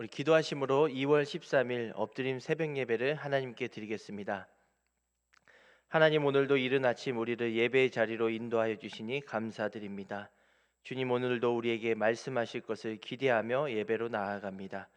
우리 기도하심으로 2월 13일 엎드림 새벽 예배를 하나님께 드리겠습니다. 하나님, 오늘도 이른 아침 우리를 예배의 자리로 인도하여 주시니 감사드립니다. 주님, 오늘도 우리에게 말씀하실 것을 기대하며 예배로 나아갑니다.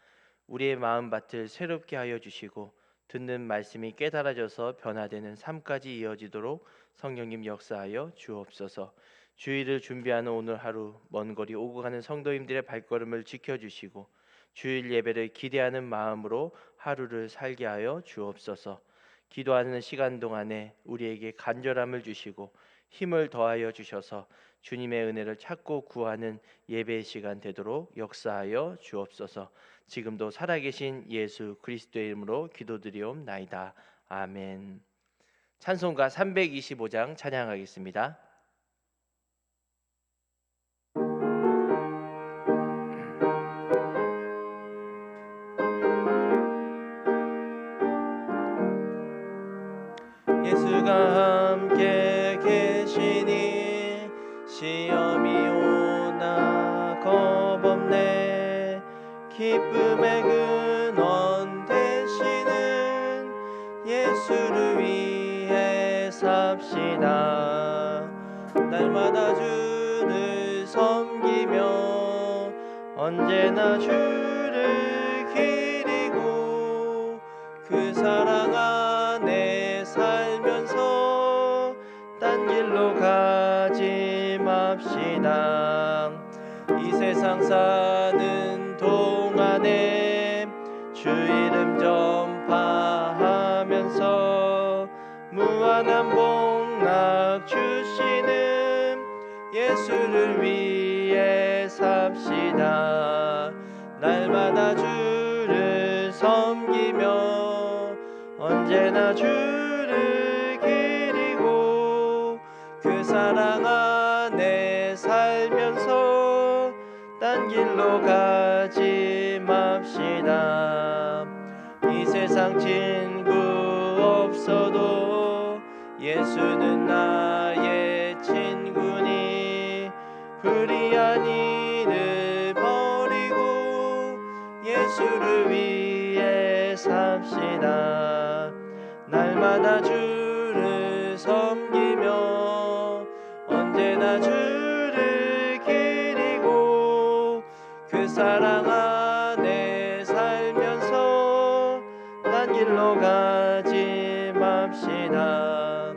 우리의 마음밭을 새롭게 하여 주시고 듣는 말씀이 깨달아져서 변화되는 삶까지 이어지도록 성령님 역사하여 주옵소서. 주일을 준비하는 오늘 하루 먼 거리 오고 가는 성도님들의 발걸음을 지켜주시고 주일 예배를 기대하는 마음으로 하루를 살게 하여 주옵소서. 기도하는 시간 동안에 우리에게 간절함을 주시고 힘을 더하여 주셔서 주님의 은혜를 찾고 구하는 예배의 시간 되도록 역사하여 주옵소서. 지금도 살아계신 예수 그리스도의 이름으로 기도드리옵나이다. 아멘. 찬송가 325장 찬양하겠습니다. 예수가 함께 계시니 시험이 오나 겁없네. 기쁨의 근원 되시는 예수를 위해 삽시다. 날마다 주를 섬기며 언제나 주를 기리고 그 사랑 안에 살면서 딴 길로 가지 맙시다. 이 세상 사는 동안에 주 이름 전파하면서 무한한 복락 주시는 예수를 위해 삽시다. 날마다 주를 섬기며 언제나 주를 기리고 그 사랑 안에 살면서 딴 길로 가지 맙시다. 이 세상 친구 없어도 예수는 나의 친구니 불의한 이를 버리고 예수를 위해 삽시다. 날마다 주를 섬기며 언제나 주를 기리고 그 사랑 안에 살면서 딴 길로 가지 맙시다.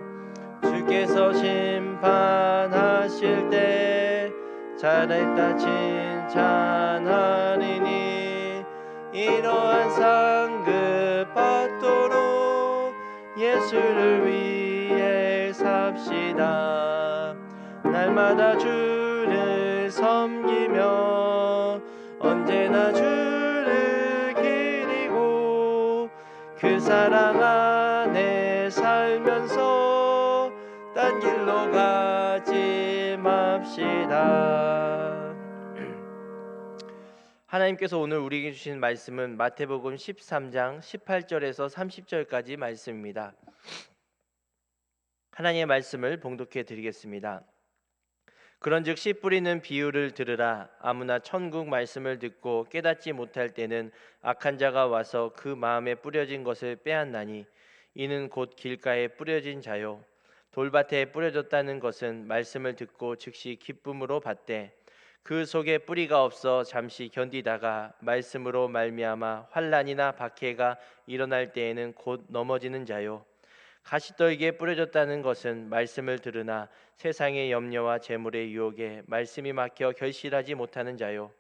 주께서 심판하실 때 잘했다 칭찬하리니 이러한 상급 받도록 예수를 위해 삽시다. 날마다 주를 섬기며 언제나 주를 기리고 그 사랑 안에 살면서 딴 길로 가지 맙시다. 하나님께서 오늘 우리에게 주신 말씀은 마태복음 13장 18절에서 30절까지 말씀입니다. 하나님의 말씀을 봉독해 드리겠습니다. 그런즉 씨 뿌리는 비유를 들으라. 아무나 천국 말씀을 듣고 깨닫지 못할 때는 악한 자가 와서 그 마음에 뿌려진 것을 빼앗나니 이는 곧 길가에 뿌려진 자요 돌밭에 뿌려졌다는 것은 말씀을 듣고 즉시 기쁨으로 받되 그 속에 뿌리가 없어 잠시 견디다가 말씀으로 말미암아 환난이나 박해가 일어날 때에는 곧 넘어지는 자요 가시떨기에 뿌려졌다는 것은 말씀을 들으나 세상의 염려와 재물의 유혹에 말씀이 막혀 결실하지 못하는 자요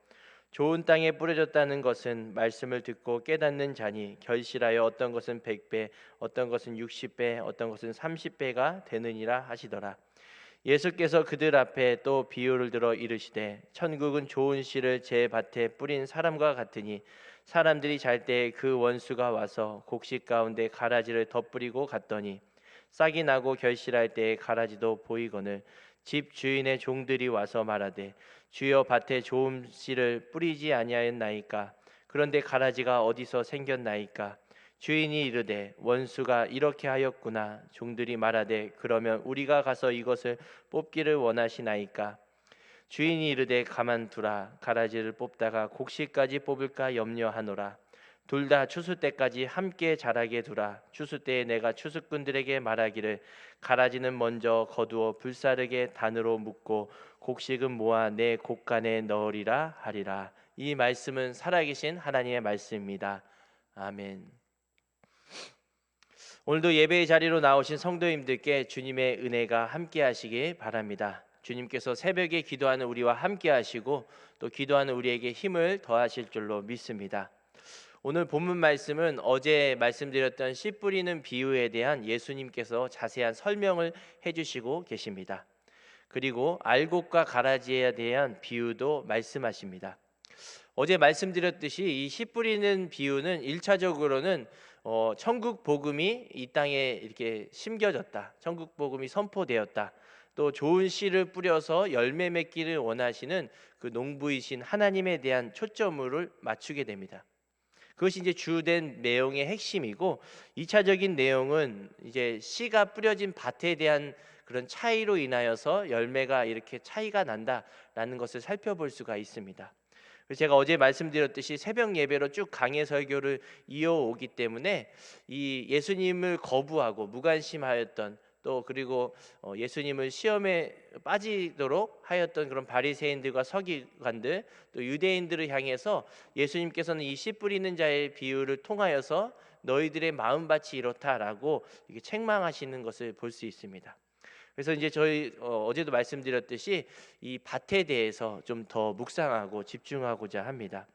좋은 땅에 뿌려졌다는 것은 말씀을 듣고 깨닫는 자니 결실하여 어떤 것은 100배 어떤 것은 60배 어떤 것은 30배가 되느니라 하시더라. 예수께서 그들 앞에 또 비유를 들어 이르시되 천국은 좋은 씨를 제 밭에 뿌린 사람과 같으니 사람들이 잘 때 그 원수가 와서 곡식 가운데 가라지를 덧뿌리고 갔더니 싹이 나고 결실할 때에 가라지도 보이거늘 집 주인의 종들이 와서 말하되 주여 밭에 좋은 씨를 뿌리지 아니하였나이까 그런데 가라지가 어디서 생겼나이까 주인이 이르되 원수가 이렇게 하였구나. 종들이 말하되 그러면 우리가 가서 이것을 뽑기를 원하시나이까 주인이 이르되 가만두라. 가라지를 뽑다가 곡식까지 뽑을까 염려하노라. 둘 다 추수 때까지 함께 자라게 두라. 추수 때에 내가 추수꾼들에게 말하기를 가라지는 먼저 거두어 불사르게 단으로 묶고 곡식은 모아 내 곡간에 넣으리라 하리라. 이 말씀은 살아계신 하나님의 말씀입니다. 아멘. 오늘도 예배의 자리로 나오신 성도님들께 주님의 은혜가 함께 하시길 바랍니다. 주님께서 새벽에 기도하는 우리와 함께 하시고 또 기도하는 우리에게 힘을 더하실 줄로 믿습니다. 오늘 본문 말씀은 어제 말씀드렸던 씨 뿌리는 비유에 대한 예수님께서 자세한 설명을 해주시고 계십니다. 그리고 알곡과 가라지에 대한 비유도 말씀하십니다. 어제 말씀드렸듯이 이 씨 뿌리는 비유는 1차적으로는 천국 복음이 이 땅에 이렇게 심겨졌다, 천국 복음이 선포되었다, 또 좋은 씨를 뿌려서 열매 맺기를 원하시는 그 농부이신 하나님에 대한 초점을 맞추게 됩니다. 그것이 이제 주된 내용의 핵심이고, 2차적인 내용은 이제 씨가 뿌려진 밭에 대한 그런 차이로 인하여서 열매가 이렇게 차이가 난다라는 것을 살펴볼 수가 있습니다. 그래서 제가 어제 말씀드렸듯이 새벽 예배로 쭉 강해 설교를 이어오기 때문에 이 예수님을 거부하고 무관심하였던, 또 그리고 예수님을 시험에 빠지도록 하였던 그런 바리새인들과 서기관들, 또 유대인들을 향해서 예수님께서는 이 씨 뿌리는 자의 비유를 통하여서 너희들의 마음밭이 이렇다라고 이렇게 책망하시는 것을 볼 수 있습니다. 그래서 이제 저희 어제도 말씀드렸듯이 이 밭에 대해서 좀 더 묵상하고 집중하고자 합니다.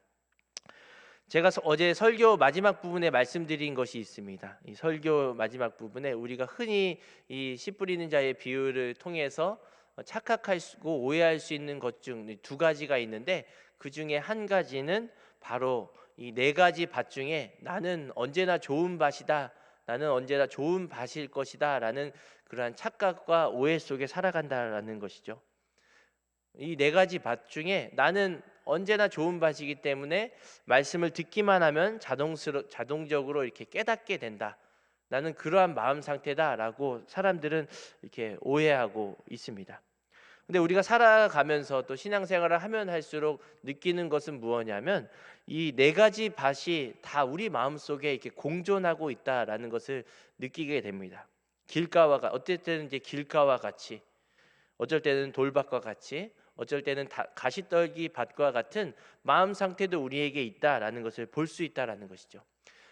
제가 어제 설교 마지막 부분에 말씀드린 것이 있습니다. 이 설교 마지막 부분에 우리가 흔히 이 씨 뿌리는 자의 비유를 통해서 착각하고 오해할 수 있는 것 중 두 가지가 있는데, 그 중에 한 가지는 바로 이 네 가지 밭 중에 나는 언제나 좋은 밭이다, 나는 언제나 좋은 밭일 것이다 라는 그러한 착각과 오해 속에 살아간다라는 것이죠. 이 네 가지 밭 중에 나는 언제나 좋은 밭이기 때문에 말씀을 듣기만 하면 자동적으로 이렇게 깨닫게 된다, 나는 그러한 마음 상태다라고 사람들은 이렇게 오해하고 있습니다. 근데 우리가 살아가면서 또 신앙생활을 하면 할수록 느끼는 것은 무엇이냐면, 이 네 가지 밭이 다 우리 마음속에 이렇게 공존하고 있다라는 것을 느끼게 됩니다. 어떨 때는 이제 길가와 같이, 어쩔 때는 돌밭과 같이, 어쩔 때는 가시떨기 밭과 같은 마음 상태도 우리에게 있다라는 것을 볼 수 있다라는 것이죠.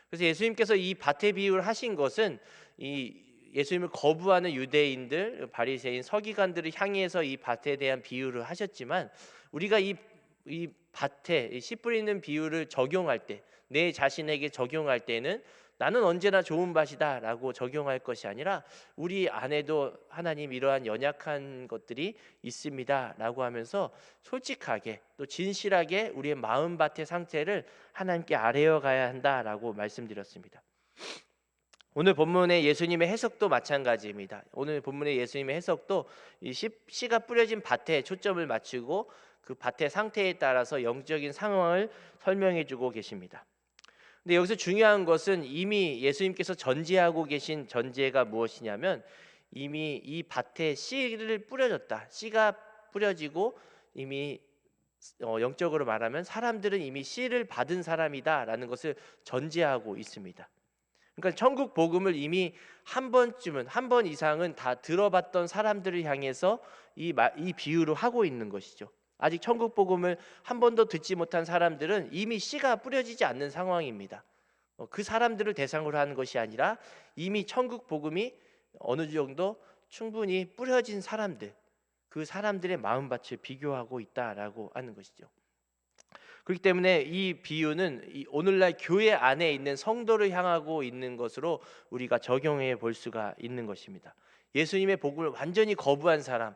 그래서 예수님께서 이 밭의 비유를 하신 것은 이 예수님을 거부하는 유대인들, 바리새인, 서기관들을 향해서 이 밭에 대한 비유를 하셨지만, 우리가 이 밭에 씨 뿌리는 비유를 적용할 때, 내 자신에게 적용할 때는 나는 언제나 좋은 밭이다 라고 적용할 것이 아니라, 우리 안에도 하나님 이러한 연약한 것들이 있습니다 라고 하면서 솔직하게 또 진실하게 우리의 마음밭의 상태를 하나님께 아뢰어 가야 한다라고 말씀드렸습니다. 오늘 본문의 예수님의 해석도 마찬가지입니다. 오늘 본문의 예수님의 해석도 이 씨가 뿌려진 밭에 초점을 맞추고 그 밭의 상태에 따라서 영적인 상황을 설명해 주고 계십니다. 근데 여기서 중요한 것은 이미 예수님께서 전제하고 계신 전제가 무엇이냐면, 이미 이 밭에 씨를 뿌려졌다, 씨가 뿌려지고 이미 영적으로 말하면 사람들은 이미 씨를 받은 사람이다라는 것을 전제하고 있습니다. 그러니까 천국 복음을 이미 한 번 이상은 다 들어봤던 사람들을 향해서 이 비유를 하고 있는 것이죠. 아직 천국 복음을 한 번도 듣지 못한 사람들은 이미 씨가 뿌려지지 않는 상황입니다. 그 사람들을 대상으로 하는 것이 아니라 이미 천국 복음이 어느 정도 충분히 뿌려진 사람들, 그 사람들의 마음밭을 비교하고 있다라고 하는 것이죠. 그렇기 때문에 이 비유는 오늘날 교회 안에 있는 성도를 향하고 있는 것으로 우리가 적용해 볼 수가 있는 것입니다. 예수님의 복음을 완전히 거부한 사람,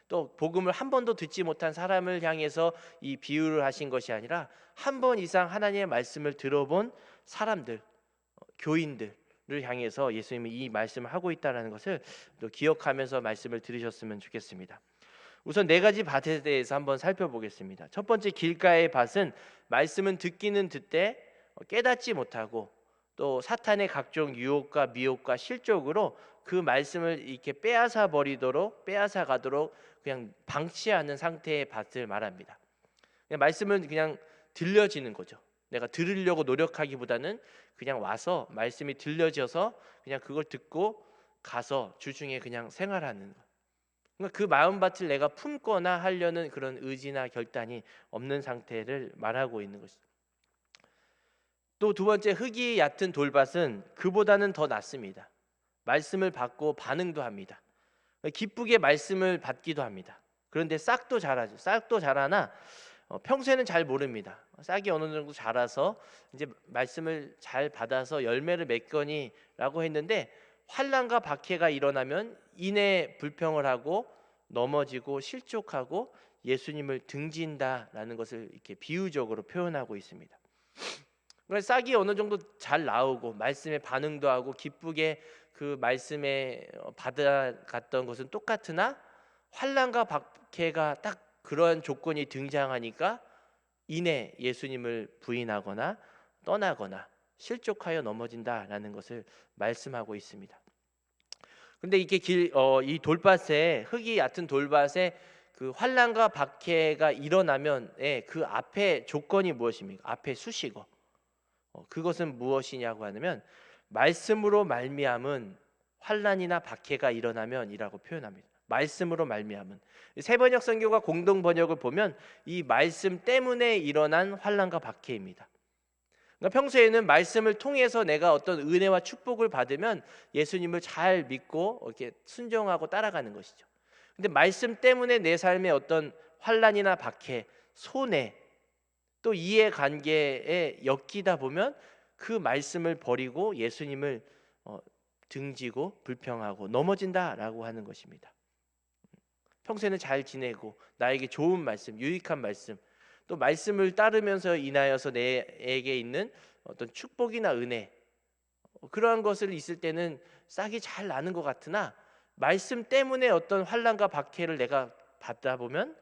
또 복음을 한 번도 듣지 못한 사람을 향해서 이 비유를 하신 것이 아니라 한 번 이상 하나님의 말씀을 들어본 사람들, 교인들을 향해서 예수님이 이 말씀을 하고 있다는 것을 또 기억하면서 말씀을 들으셨으면 좋겠습니다. 우선 네 가지 밭에 대해서 한번 살펴보겠습니다. 첫 번째, 길가의 밭은 말씀은 듣기는 듣되 깨닫지 못하고 또 사탄의 각종 유혹과 미혹과 실족으로 그 말씀을 이렇게 빼앗아 버리도록, 빼앗아 가도록 그냥 방치하는 상태의 밭을 말합니다. 그냥 말씀은 그냥 들려지는 거죠. 내가 들으려고 노력하기보다는 그냥 와서 말씀이 들려져서 그냥 그걸 듣고 가서 주중에 그냥 생활하는 거. 그러니까 그 마음밭을 내가 품거나 하려는 그런 의지나 결단이 없는 상태를 말하고 있는 것이죠. 또 두 번째, 흙이 얕은 돌밭은 그보다는 더 낫습니다. 말씀을 받고 반응도 합니다. 기쁘게 말씀을 받기도 합니다. 그런데 싹도 자라죠. 싹도 자라나 평소에는 잘 모릅니다. 싹이 어느 정도 자라서 이제 말씀을 잘 받아서 열매를 맺거니라고 했는데, 환난과 박해가 일어나면 이내 불평을 하고 넘어지고 실족하고 예수님을 등진다라는 것을 이렇게 비유적으로 표현하고 있습니다. 그러니까 싹이 어느 정도 잘 나오고 말씀에 반응도 하고 기쁘게 그 말씀에 받아갔던 것은 똑같으나, 환난과 박해가 딱 그러한 조건이 등장하니까 이내 예수님을 부인하거나 떠나거나 실족하여 넘어진다라는 것을 말씀하고 있습니다. 그런데 이게 이 돌밭에, 흙이 얕은 돌밭에 그 환난과 박해가 일어나면 그 앞에 조건이 무엇입니까? 앞에 수식어. 그것은 무엇이냐고 하면 말씀으로 말미암은 환난이나 박해가 일어나면이라고 표현합니다. 말씀으로 말미암은. 세번역 선교가 공동 번역을 보면 이 말씀 때문에 일어난 환난과 박해입니다. 그러니까 평소에는 말씀을 통해서 내가 어떤 은혜와 축복을 받으면 예수님을 잘 믿고 이렇게 순종하고 따라가는 것이죠. 근데 말씀 때문에 내 삶에 어떤 환난이나 박해, 손해, 또 이해관계에 엮이다 보면 그 말씀을 버리고 예수님을 등지고 불평하고 넘어진다라고 하는 것입니다. 평소에는 잘 지내고 나에게 좋은 말씀, 유익한 말씀, 또 말씀을 따르면서 인하여서 내게 있는 어떤 축복이나 은혜, 그러한 것을 있을 때는 싹이 잘 나는 것 같으나, 말씀 때문에 어떤 환난과 박해를 내가 받다 보면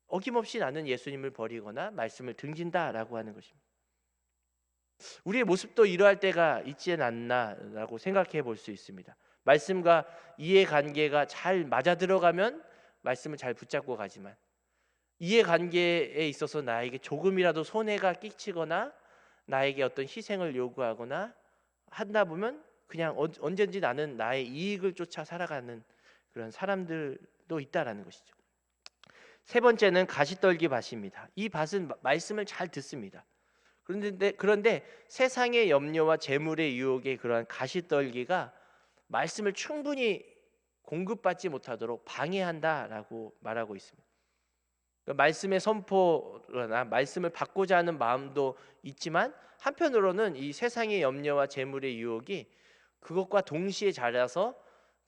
어김없이 나는 예수님을 버리거나 말씀을 등진다라고 하는 것입니다. 우리의 모습도 이러할 때가 있지는 않나라고 생각해 볼 수 있습니다. 말씀과 이해관계가 잘 맞아 들어가면 말씀을 잘 붙잡고 가지만, 이해관계에 있어서 나에게 조금이라도 손해가 끼치거나 나에게 어떤 희생을 요구하거나 한다 보면 그냥 언제든지 나는 나의 이익을 쫓아 살아가는 그런 사람들도 있다라는 것이죠. 세 번째는 가시떨기 밭입니다. 이 밭은 말씀을 잘 듣습니다. 그런데 세상의 염려와 재물의 유혹의 그러한 가시떨기가 말씀을 충분히 공급받지 못하도록 방해한다라고 말하고 있습니다. 말씀의 선포나 말씀을 받고자 하는 마음도 있지만, 한편으로는 이 세상의 염려와 재물의 유혹이 그것과 동시에 자라서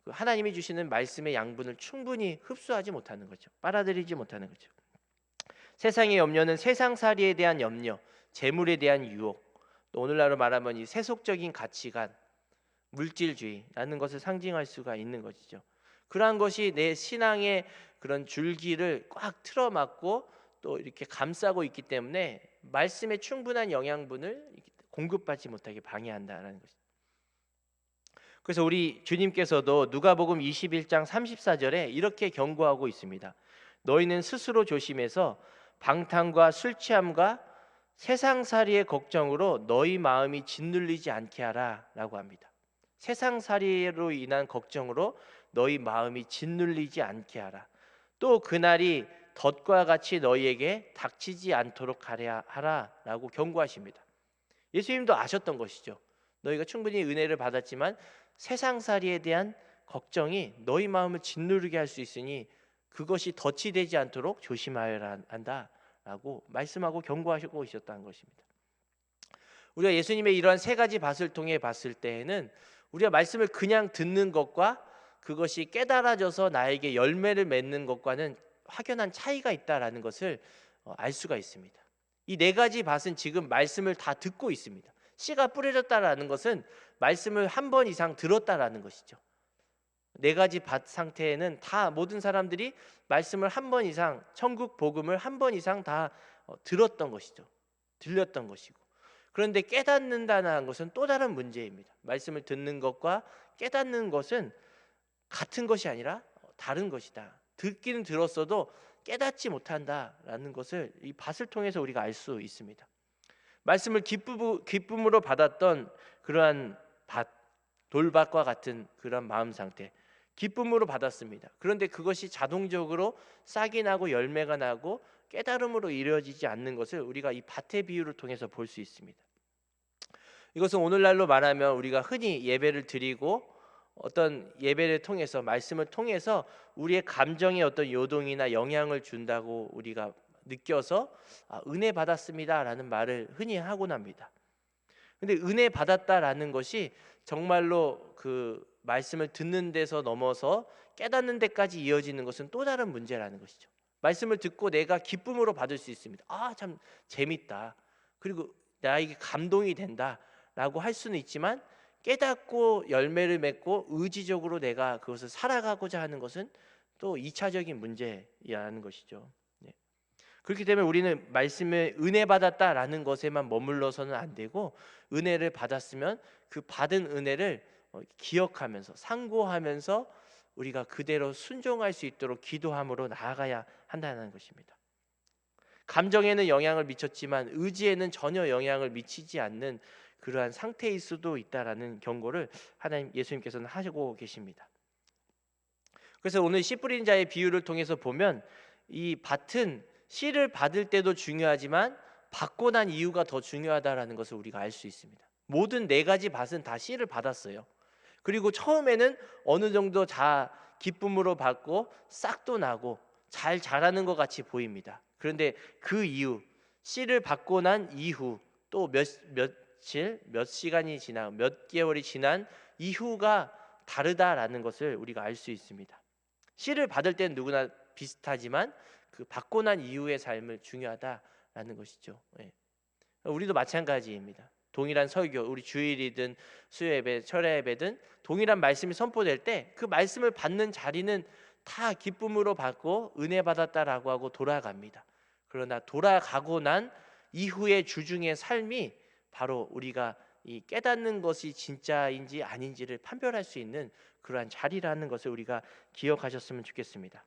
하나님이 주시는 말씀의 양분을 충분히 흡수하지 못하는 거죠. 빨아들이지 못하는 거죠. 세상의 염려는 세상살이에 대한 염려, 재물에 대한 유혹, 또 오늘날로 말하면 이 세속적인 가치관, 물질주의라는 것을 상징할 수가 있는 것이죠. 그러한 것이 내 신앙의 그런 줄기를 꽉 틀어막고 또 이렇게 감싸고 있기 때문에 말씀의 충분한 영양분을 공급받지 못하게 방해한다는 것입니다. 그래서 우리 주님께서도 누가복음 21장 34절에 이렇게 경고하고 있습니다. 너희는 스스로 조심해서 방탕과 술 취함과 세상살이의 걱정으로 너희 마음이 짓눌리지 않게 하라 라고 합니다. 세상살이로 인한 걱정으로 너희 마음이 짓눌리지 않게 하라. 또 그날이 덫과 같이 너희에게 닥치지 않도록 하라 라고 경고하십니다. 예수님도 아셨던 것이죠. 너희가 충분히 은혜를 받았지만 세상살이에 대한 걱정이 너희 마음을 짓누르게 할 수 있으니 그것이 덫이 되지 않도록 조심하여야 한다라고 말씀하고 경고하시고 있었다는 것입니다. 우리가 예수님의 이러한 세 가지 밭을 통해 봤을 때에는 우리가 말씀을 그냥 듣는 것과 그것이 깨달아져서 나에게 열매를 맺는 것과는 확연한 차이가 있다라는 것을 알 수가 있습니다. 이 네 가지 밭은 지금 말씀을 다 듣고 있습니다. 씨가 뿌려졌다라는 것은 말씀을 한 번 이상 들었다라는 것이죠. 네 가지 밭 상태에는 다 모든 사람들이 말씀을 한 번 이상, 천국 복음을 한 번 이상 다 들었던 것이죠. 들렸던 것이고, 그런데 깨닫는다는 것은 또 다른 문제입니다. 말씀을 듣는 것과 깨닫는 것은 같은 것이 아니라 다른 것이다. 듣기는 들었어도 깨닫지 못한다라는 것을 이 밭을 통해서 우리가 알 수 있습니다. 말씀을 기쁨으로 받았던 그러한 밭, 돌밭과 같은 그런 마음 상태, 기쁨으로 받았습니다. 그런데 그것이 자동적으로 싹이 나고 열매가 나고 깨달음으로 이루어지지 않는 것을 우리가 이 밭의 비유를 통해서 볼 수 있습니다. 이것은 오늘날로 말하면 우리가 흔히 예배를 드리고 어떤 예배를 통해서 말씀을 통해서 우리의 감정에 어떤 요동이나 영향을 준다고 우리가 느껴서 은혜 받았습니다라는 말을 흔히 하곤 합니다. 근데 은혜 받았다라는 것이 정말로 그 말씀을 듣는 데서 넘어서 깨닫는 데까지 이어지는 것은 또 다른 문제라는 것이죠. 말씀을 듣고 내가 기쁨으로 받을 수 있습니다. 참 재밌다. 그리고 나에게 감동이 된다라고 할 수는 있지만 깨닫고 열매를 맺고 의지적으로 내가 그것을 살아가고자 하는 것은 또 2차적인 문제라는 것이죠. 그렇기 때문에 우리는 말씀에 은혜 받았다라는 것에만 머물러서는 안 되고 은혜를 받았으면 그 받은 은혜를 기억하면서 상고하면서 우리가 그대로 순종할 수 있도록 기도함으로 나아가야 한다는 것입니다. 감정에는 영향을 미쳤지만 의지에는 전혀 영향을 미치지 않는 그러한 상태일 수도 있다라는 경고를 하나님 예수님께서는 하시고 계십니다. 그래서 오늘 씨 뿌린 자의 비유를 통해서 보면 이 밭은 씨를 받을 때도 중요하지만 받고 난 이유가 더 중요하다라는 것을 우리가 알 수 있습니다. 모든 4가지 밭은 다 씨를 받았어요. 그리고 처음에는 어느 정도 다 기쁨으로 받고 싹도 나고 잘 자라는 것 같이 보입니다. 그런데 그 이후 씨를 받고 난 이후 또 며칠, 몇 시간이 지나 몇 개월이 지난 이후가 다르다라는 것을 우리가 알 수 있습니다. 씨를 받을 때는 누구나 비슷하지만 그 받고 난 이후의 삶을 중요하다라는 것이죠. 우리도 마찬가지입니다. 동일한 설교, 우리 주일이든 수요예배, 철야예배든 동일한 말씀이 선포될 때 그 말씀을 받는 자리는 다 기쁨으로 받고 은혜 받았다라고 하고 돌아갑니다. 그러나 돌아가고 난 이후의 주중의 삶이 바로 우리가 이 깨닫는 것이 진짜인지 아닌지를 판별할 수 있는 그러한 자리라는 것을 우리가 기억하셨으면 좋겠습니다.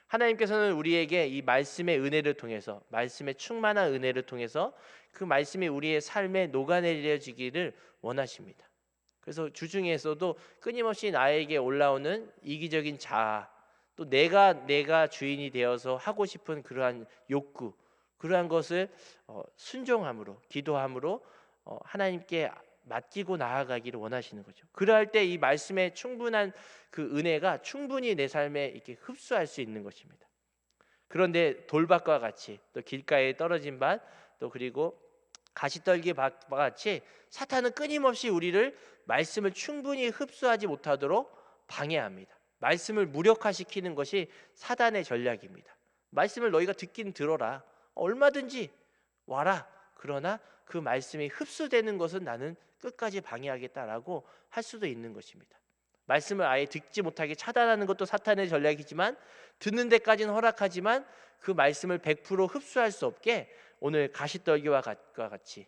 하나님께서는 우리에게 이 말씀의 은혜를 통해서 말씀의 충만한 은혜를 통해서 그 말씀이 우리의 삶에 녹아내려지기를 원하십니다. 그래서 주중에서도 끊임없이 나에게 올라오는 이기적인 자아, 또 내가 주인이 되어서 하고 싶은 그러한 욕구, 그러한 것을 순종함으로 기도함으로 하나님께 맡기고 나아가기를 원하시는 거죠. 그럴 때 이 말씀의 충분한 그 은혜가 충분히 내 삶에 이렇게 흡수할 수 있는 것입니다. 그런데 돌밭과 같이 또 길가에 떨어진 밭, 또 그리고 가시떨기 밭과 같이 사탄은 끊임없이 우리를 말씀을 충분히 흡수하지 못하도록 방해합니다. 말씀을 무력화시키는 것이 사단의 전략입니다. 말씀을 너희가 듣긴 들어라. 얼마든지 와라. 그러나 그 말씀이 흡수되는 것은 나는 끝까지 방해하겠다라고 할 수도 있는 것입니다. 말씀을 아예 듣지 못하게 차단하는 것도 사탄의 전략이지만 듣는 데까지는 허락하지만 그 말씀을 100% 흡수할 수 없게 오늘 가시떨기와 같이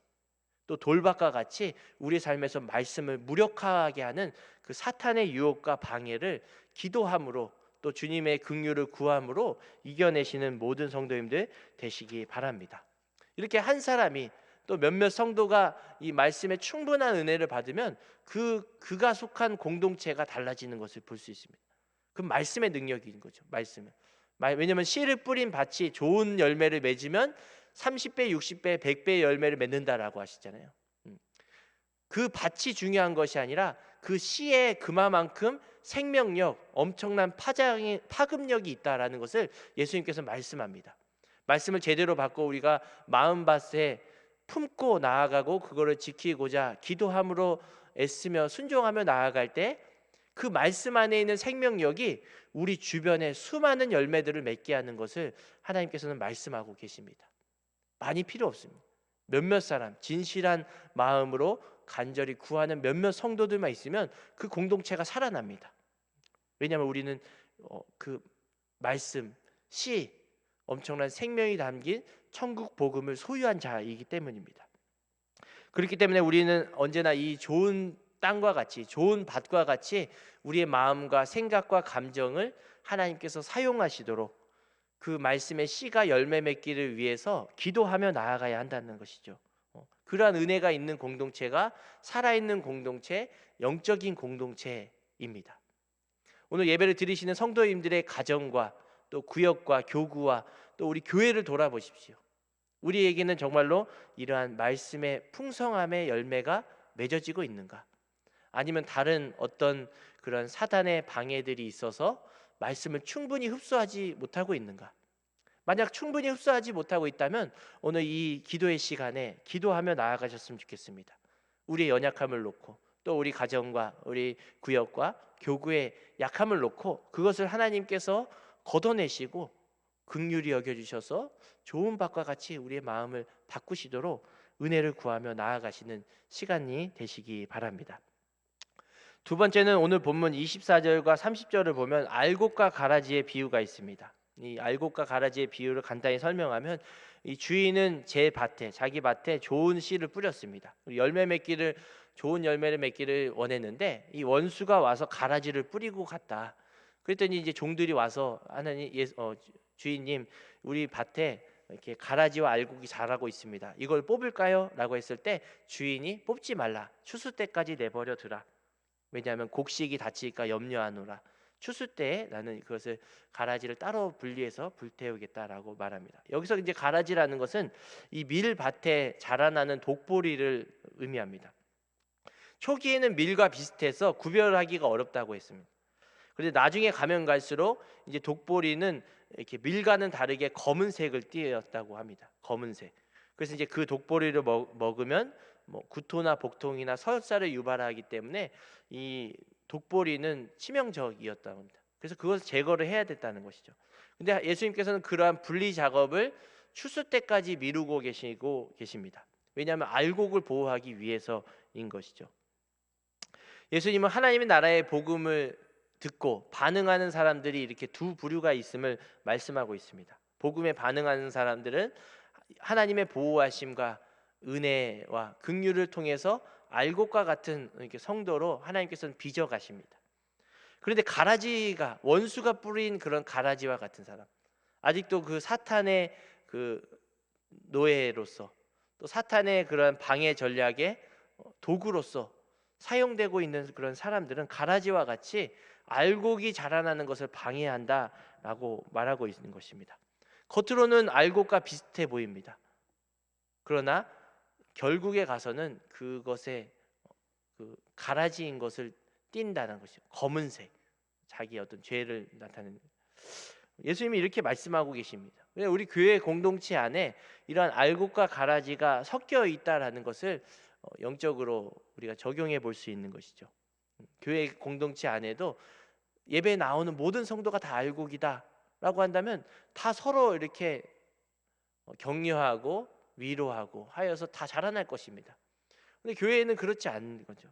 또 돌밭과 같이 우리 삶에서 말씀을 무력화하게 하는 그 사탄의 유혹과 방해를 기도함으로 또 주님의 긍휼을 구함으로 이겨내시는 모든 성도님들 되시기 바랍니다. 이렇게 한 사람이 또 몇몇 성도가 이 말씀의 충분한 은혜를 받으면 그가 속한 공동체가 달라지는 것을 볼 수 있습니다. 그 말씀의 능력인 거죠. 말씀은. 왜냐하면 씨를 뿌린 밭이 좋은 열매를 맺으면 30배, 60배, 100배의 열매를 맺는다라고 하시잖아요. 그 밭이 중요한 것이 아니라 그 씨에 그만큼 생명력, 엄청난 파급력이 있다라는 것을 예수님께서 말씀합니다. 말씀을 제대로 받고 우리가 마음밭에 품고 나아가고 그거를 지키고자 기도함으로 애쓰며 순종하며 나아갈 때 그 말씀 안에 있는 생명력이 우리 주변에 수많은 열매들을 맺게 하는 것을 하나님께서는 말씀하고 계십니다. 많이 필요 없습니다. 몇몇 사람 진실한 마음으로 간절히 구하는 몇몇 성도들만 있으면 그 공동체가 살아납니다. 왜냐하면 우리는 그 말씀, 씨, 엄청난 생명이 담긴 천국 복음을 소유한 자이기 때문입니다. 그렇기 때문에 우리는 언제나 이 좋은 땅과 같이, 좋은 밭과 같이 우리의 마음과 생각과 감정을 하나님께서 사용하시도록 그 말씀의 씨가 열매 맺기를 위해서 기도하며 나아가야 한다는 것이죠. 그러한 은혜가 있는 공동체가 살아있는 공동체, 영적인 공동체입니다. 오늘 예배를 드리시는 성도님들의 가정과 또 구역과 교구와 또 우리 교회를 돌아보십시오. 우리에게는 정말로 이러한 말씀의 풍성함의 열매가 맺어지고 있는가? 아니면 다른 어떤 그런 사단의 방해들이 있어서 말씀을 충분히 흡수하지 못하고 있는가? 만약 충분히 흡수하지 못하고 있다면 오늘 이 기도의 시간에 기도하며 나아가셨으면 좋겠습니다. 우리의 연약함을 놓고 또 우리 가정과 우리 구역과 교구의 약함을 놓고 그것을 하나님께서 걷어내시고 긍휼히 여겨주셔서 좋은 밭과 같이 우리의 마음을 바꾸시도록 은혜를 구하며 나아가시는 시간이 되시기 바랍니다. 두 번째는 오늘 본문 24절과 30절을 보면 알곡과 가라지의 비유가 있습니다. 이 알곡과 가라지의 비유를 간단히 설명하면 이 주인은 제 밭에, 자기 밭에 좋은 씨를 뿌렸습니다. 좋은 열매를 맺기를 원했는데 이 원수가 와서 가라지를 뿌리고 갔다. 그랬더니 이제 종들이 와서 주인님, 우리 밭에 이렇게 가라지와 알곡이 자라고 있습니다. 이걸 뽑을까요? 라고 했을 때 주인이 뽑지 말라. 추수 때까지 내버려 두라. 왜냐하면 곡식이 다칠까 염려하노라. 추수 때에 나는 그것을 가라지를 따로 분리해서 불태우겠다라고 말합니다. 여기서 이제 가라지라는 것은 이 밀밭에 자라나는 독보리를 의미합니다. 초기에는 밀과 비슷해서 구별하기가 어렵다고 했습니다. 그런데 나중에 가면 갈수록 이제 독보리는 이렇게 밀과는 다르게 검은색을 띠었다고 합니다. 검은색. 그래서 이제 그 독보리를 먹으면 구토나 복통이나 설사를 유발하기 때문에 이 독보리는 치명적이었다고 합니다. 그래서 그것을 제거를 해야 됐다는 것이죠. 근데 예수님께서는 그러한 분리 작업을 추수 때까지 미루고 계십니다. 왜냐하면 알곡을 보호하기 위해서인 것이죠. 예수님은 하나님의 나라의 복음을 듣고 반응하는 사람들이 이렇게 두 부류가 있음을 말씀하고 있습니다. 복음에 반응하는 사람들은 하나님의 보호하심과 은혜와 긍휼을 통해서 알곡과 같은 이렇게 성도로 하나님께서는 빚어 가십니다. 그런데 가라지가 원수가 뿌린 그런 가라지와 같은 사람, 아직도 그 사탄의 그 노예로서 또 사탄의 그런 방해 전략의 도구로서 사용되고 있는 그런 사람들은 가라지와 같이 알곡이 자라나는 것을 방해한다라고 말하고 있는 것입니다. 겉으로는 알곡과 비슷해 보입니다. 그러나 결국에 가서는 그것의 그 가라지인 것을 띈다는 것이죠. 검은색, 자기 어떤 죄를 나타내는. 예수님이 이렇게 말씀하고 계십니다. 우리 교회 공동체 안에 이러한 알곡과 가라지가 섞여 있다라는 것을 영적으로 우리가 적용해 볼 수 있는 것이죠. 교회 공동체 안에도 예배에 나오는 모든 성도가 다 알곡이다라고 한다면 다 서로 이렇게 격려하고 위로하고 하여서 다 자라날 것입니다. 근데 교회에는 그렇지 않은 거죠.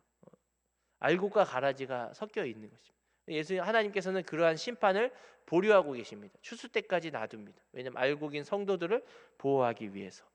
알곡과 가라지가 섞여 있는 것입니다. 하나님께서는 그러한 심판을 보류하고 계십니다. 추수 때까지 놔둡니다. 왜냐하면 알곡인 성도들을 보호하기 위해서.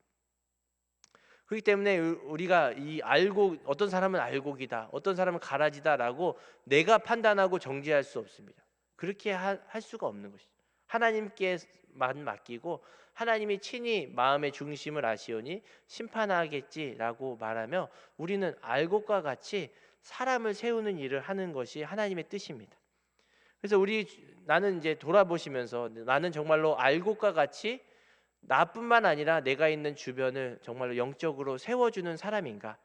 그렇기 때문에 우리가 이 알곡, 어떤 사람은 알곡이다, 어떤 사람은 가라지다라고 내가 판단하고 정죄할 수 없습니다. 그렇게 할 수가 없는 것이죠. 하나님께만 맡기고 하나님이 친히 마음의 중심을 아시오니 심판하겠지라고 말하며 우리는 알곡과 같이 사람을 세우는 일을 하는 것이 하나님의 뜻입니다. 그래서 나는 이제 돌아보시면서 나는 정말로 알곡과 같이 나뿐만 아니라 내가 있는 주변을 정말로 영적으로 세워주는 사람인가?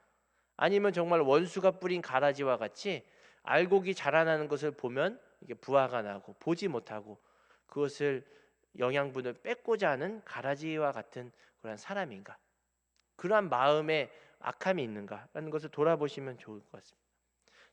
아니면 정말 원수가 뿌린 가라지와 같이 알곡이 자라나는 것을 보면 이게 부화가 나고 보지 못하고 그것을 영양분을 뺏고자 하는 가라지와 같은 그런 사람인가? 그러한 마음에 악함이 있는가라는 것을 돌아보시면 좋을 것 같습니다.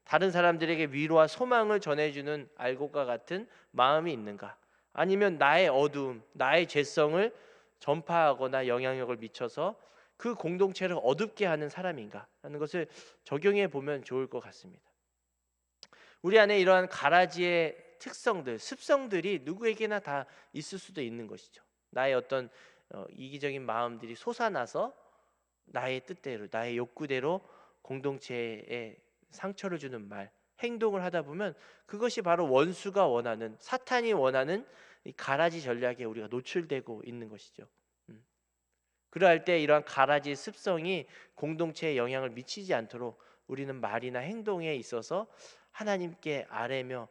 다른 사람들에게 위로와 소망을 전해주는 알곡과 같은 마음이 있는가? 아니면 나의 어두움, 나의 죄성을 전파하거나 영향력을 미쳐서 그 공동체를 어둡게 하는 사람인가 하는 것을 적용해 보면 좋을 것 같습니다. 우리 안에 이러한 가라지의 특성들, 습성들이 누구에게나 다 있을 수도 있는 것이죠. 나의 어떤 이기적인 마음들이 솟아나서 나의 뜻대로, 나의 욕구대로 공동체에 상처를 주는 말, 행동을 하다 보면 그것이 바로 원수가 원하는, 사탄이 원하는 이 가라지 전략에 우리가 노출되고 있는 것이죠. 그러할 때 이러한 가라지 습성이 공동체에 영향을 미치지 않도록 우리는 말이나 행동에 있어서 하나님께 아뢰며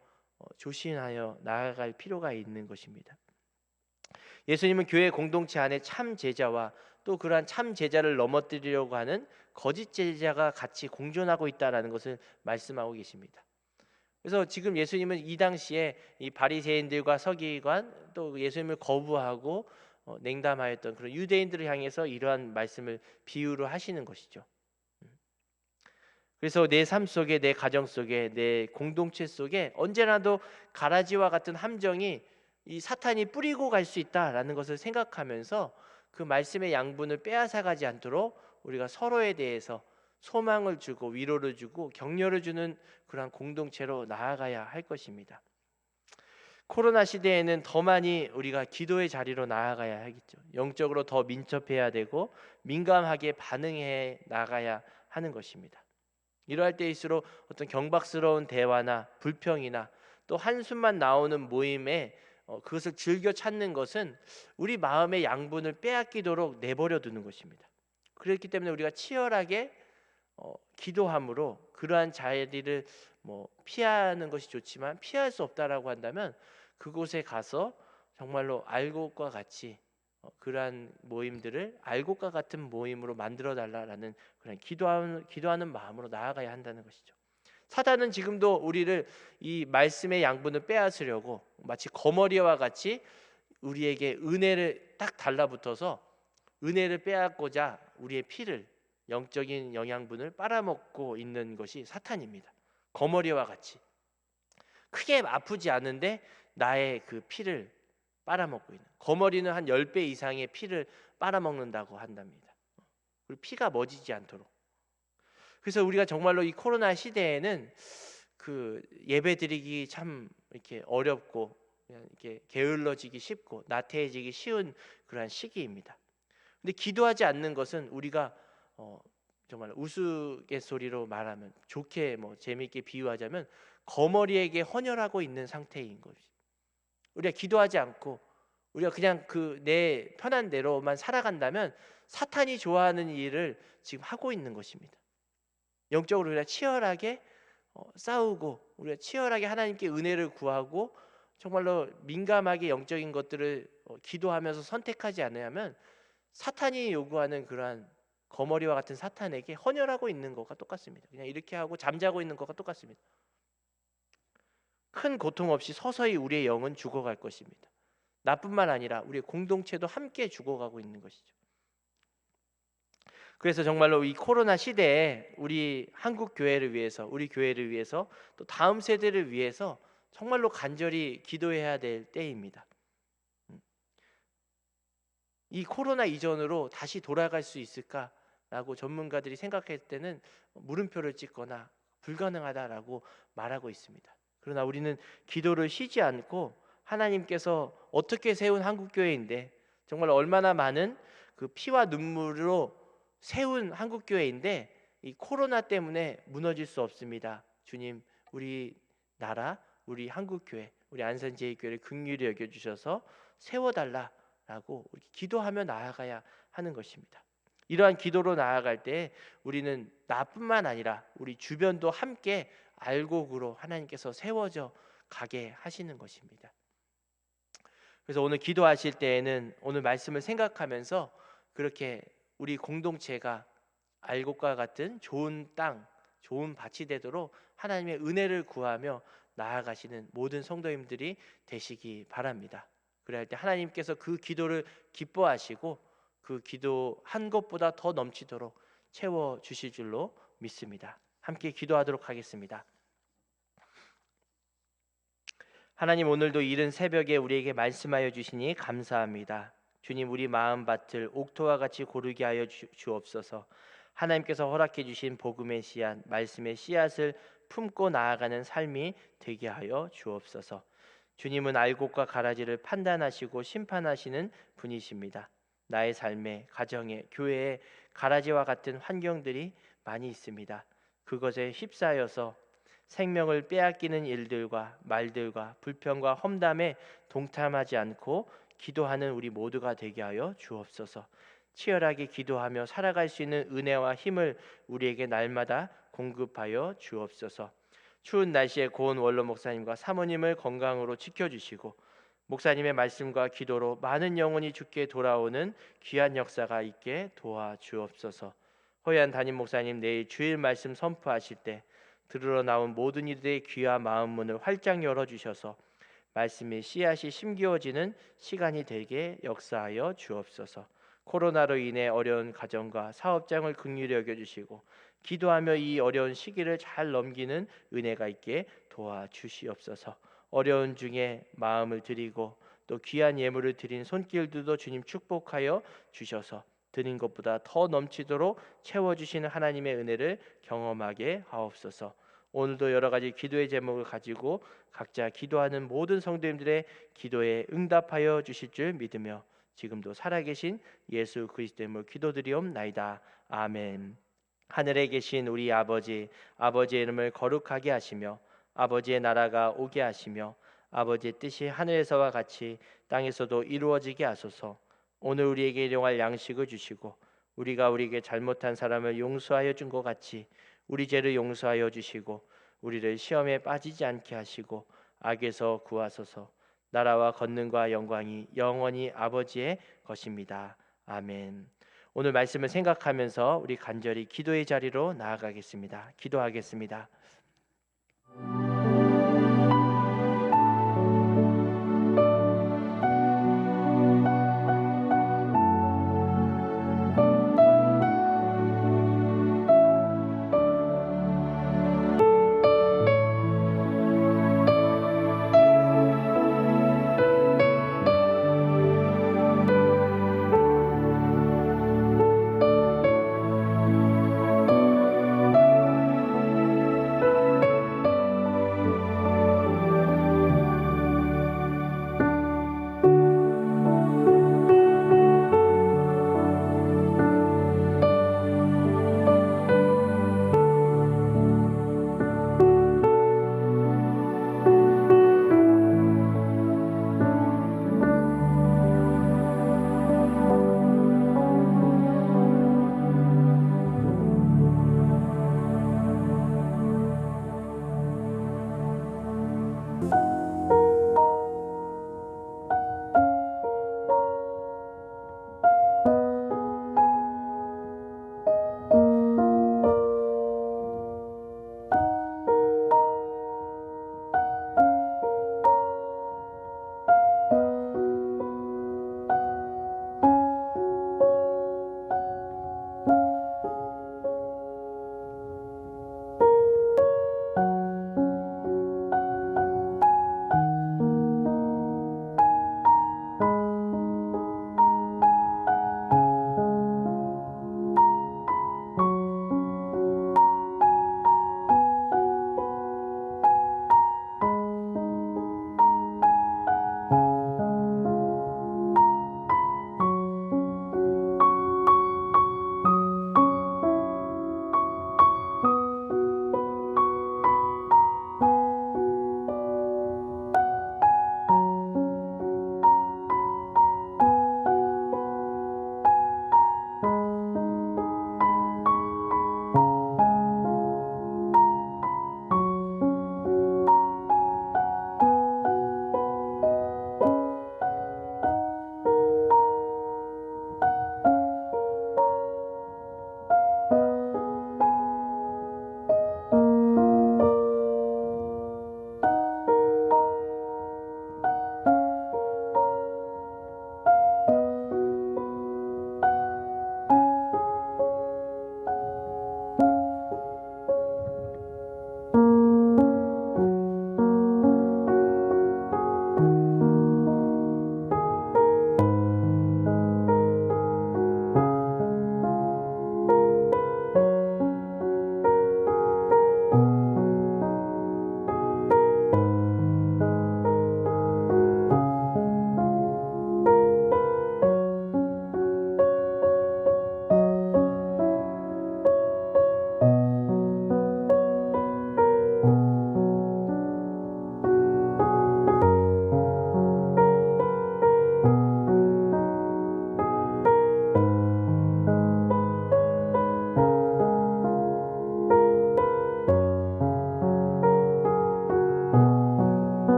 조심하여 나아갈 필요가 있는 것입니다. 예수님은 교회 공동체 안에 참 제자와 또 그러한 참 제자를 넘어뜨리려고 하는 거짓 제자가 같이 공존하고 있다라는 것을 말씀하고 계십니다. 그래서 지금 예수님은 이 당시에 이 바리새인들과 서기관 또 예수님을 거부하고 냉담하였던 그런 유대인들을 향해서 이러한 말씀을 비유로 하시는 것이죠. 그래서 내 삶 속에, 내 가정 속에, 내 공동체 속에 언제나도 가라지와 같은 함정이 이 사탄이 뿌리고 갈 수 있다라는 것을 생각하면서 그 말씀의 양분을 빼앗아가지 않도록 우리가 서로에 대해서 소망을 주고 위로를 주고 격려를 주는 그러한 공동체로 나아가야 할 것입니다. 코로나 시대에는 더 많이 우리가 기도의 자리로 나아가야 하겠죠. 영적으로 더 민첩해야 되고 민감하게 반응해 나가야 하는 것입니다. 이러할 때일수록 어떤 경박스러운 대화나 불평이나 또 한숨만 나오는 모임에 그것을 즐겨 찾는 것은 우리 마음의 양분을 빼앗기도록 내버려 두는 것입니다. 그렇기 때문에 우리가 치열하게 기도함으로 그러한 자리를 피하는 것이 좋지만 피할 수 없다라고 한다면 그곳에 가서 정말로 알곡과 같이 그러한 모임들을 알곡과 같은 모임으로 만들어 달라라는 그런 기도하는 마음으로 나아가야 한다는 것이죠. 사단은 지금도 우리를 이 말씀의 양분을 빼앗으려고 마치 거머리와 같이 우리에게 은혜를 딱 달라붙어서 은혜를 빼앗고자 우리의 피를, 영적인 영양분을 빨아먹고 있는 것이 사탄입니다. 거머리와 같이 크게 아프지 않은데 나의 그 피를 빨아먹고 있는, 거머리는 한 10배 이상의 피를 빨아먹는다고 한답니다. 그리고 피가 멎지 않도록. 그래서 우리가 정말로 이 코로나 시대에는 그 예배드리기 참 이렇게 어렵고 그냥 이렇게 게을러지기 쉽고 나태해지기 쉬운 그러한 시기입니다. 근데 기도하지 않는 것은 우리가 정말 우스갯소리로 말하면 좋게 재미있게 비유하자면 거머리에게 헌혈하고 있는 상태인 것이. 우리가 기도하지 않고 우리가 그냥 그 내 편한 대로만 살아간다면 사탄이 좋아하는 일을 지금 하고 있는 것입니다. 영적으로 우리가 치열하게 싸우고 우리가 치열하게 하나님께 은혜를 구하고 정말로 민감하게 영적인 것들을 기도하면서 선택하지 않으면 사탄이 요구하는 그러한 거머리와 같은 사탄에게 헌혈하고 있는 것과 똑같습니다. 그냥 이렇게 하고 잠자고 있는 것과 똑같습니다. 큰 고통 없이 서서히 우리의 영은 죽어갈 것입니다. 나뿐만 아니라 우리의 공동체도 함께 죽어가고 있는 것이죠. 그래서 정말로 이 코로나 시대에 우리 한국 교회를 위해서, 우리 교회를 위해서, 또 다음 세대를 위해서 정말로 간절히 기도해야 될 때입니다. 이 코로나 이전으로 다시 돌아갈 수 있을까라고 전문가들이 생각할 때는 물음표를 찍거나 불가능하다라고 말하고 있습니다. 그러나 우리는 기도를 쉬지 않고 하나님께서 어떻게 세운 한국교회인데 정말 얼마나 많은 그 피와 눈물로 세운 한국교회인데 이 코로나 때문에 무너질 수 없습니다. 주님, 우리 나라, 우리 한국교회, 우리 안산제일교회를 긍휼히 여겨주셔서 세워달라라고 기도하며 나아가야 하는 것입니다. 이러한 기도로 나아갈 때 우리는 나뿐만 아니라 우리 주변도 함께 알곡으로 하나님께서 세워져 가게 하시는 것입니다. 그래서 오늘 기도하실 때에는 오늘 말씀을 생각하면서 그렇게 우리 공동체가 알곡과 같은 좋은 땅, 좋은 밭이 되도록 하나님의 은혜를 구하며 나아가시는 모든 성도님들이 되시기 바랍니다. 그래야 할 때 하나님께서 그 기도를 기뻐하시고 그 기도 한 것보다 더 넘치도록 채워 주실 줄로 믿습니다. 함께 기도하도록 하겠습니다. 하나님, 오늘도 이른 새벽에 우리에게 말씀하여 주시니 감사합니다. 주님, 우리 마음밭을 옥토와 같이 고르게 하여 주옵소서. 하나님께서 허락해 주신 복음의 씨앗, 말씀의 씨앗을 품고 나아가는 삶이 되게 하여 주옵소서. 주님은 알곡과 가라지를 판단하시고 심판하시는 분이십니다. 나의 삶에, 가정에, 교회에 가라지와 같은 환경들이 많이 있습니다. 그것에 휩싸여서 생명을 빼앗기는 일들과 말들과 불평과 험담에 동참하지 않고 기도하는 우리 모두가 되게 하여 주옵소서. 치열하게 기도하며 살아갈 수 있는 은혜와 힘을 우리에게 날마다 공급하여 주옵소서. 추운 날씨에 고은 원로 목사님과 사모님을 건강으로 지켜주시고 목사님의 말씀과 기도로 많은 영혼이 주께 돌아오는 귀한 역사가 있게 도와주옵소서. 호연 담임 목사님 내일 주일 말씀 선포하실 때 들으러 나온 모든 이들의 귀와 마음 문을 활짝 열어주셔서 말씀의 씨앗이 심기어지는 시간이 되게 역사하여 주옵소서. 코로나로 인해 어려운 가정과 사업장을 긍휼히 여겨주시고 기도하며 이 어려운 시기를 잘 넘기는 은혜가 있게 도와주시옵소서. 어려운 중에 마음을 드리고 또 귀한 예물을 드린 손길들도 주님 축복하여 주셔서 드린 것보다 더 넘치도록 채워주시는 하나님의 은혜를 경험하게 하옵소서. 오늘도 여러 가지 기도의 제목을 가지고 각자 기도하는 모든 성도님들의 기도에 응답하여 주실 줄 믿으며 지금도 살아계신 예수 그리스도의 이름으로 기도드리옵나이다. 아멘. 하늘에 계신 우리 아버지, 아버지의 이름을 거룩하게 하시며 아버지의 나라가 오게 하시며 아버지의 뜻이 하늘에서와 같이 땅에서도 이루어지게 하소서. 오늘 우리에게 일용할 양식을 주시고 우리가 우리에게 잘못한 사람을 용서하여 준 것 같이 우리 죄를 용서하여 주시고 우리를 시험에 빠지지 않게 하시고 악에서 구하소서. 나라와 권능과 영광이 영원히 아버지의 것입니다. 아멘. 오늘 말씀을 생각하면서 우리 간절히 기도의 자리로 나아가겠습니다. 기도하겠습니다.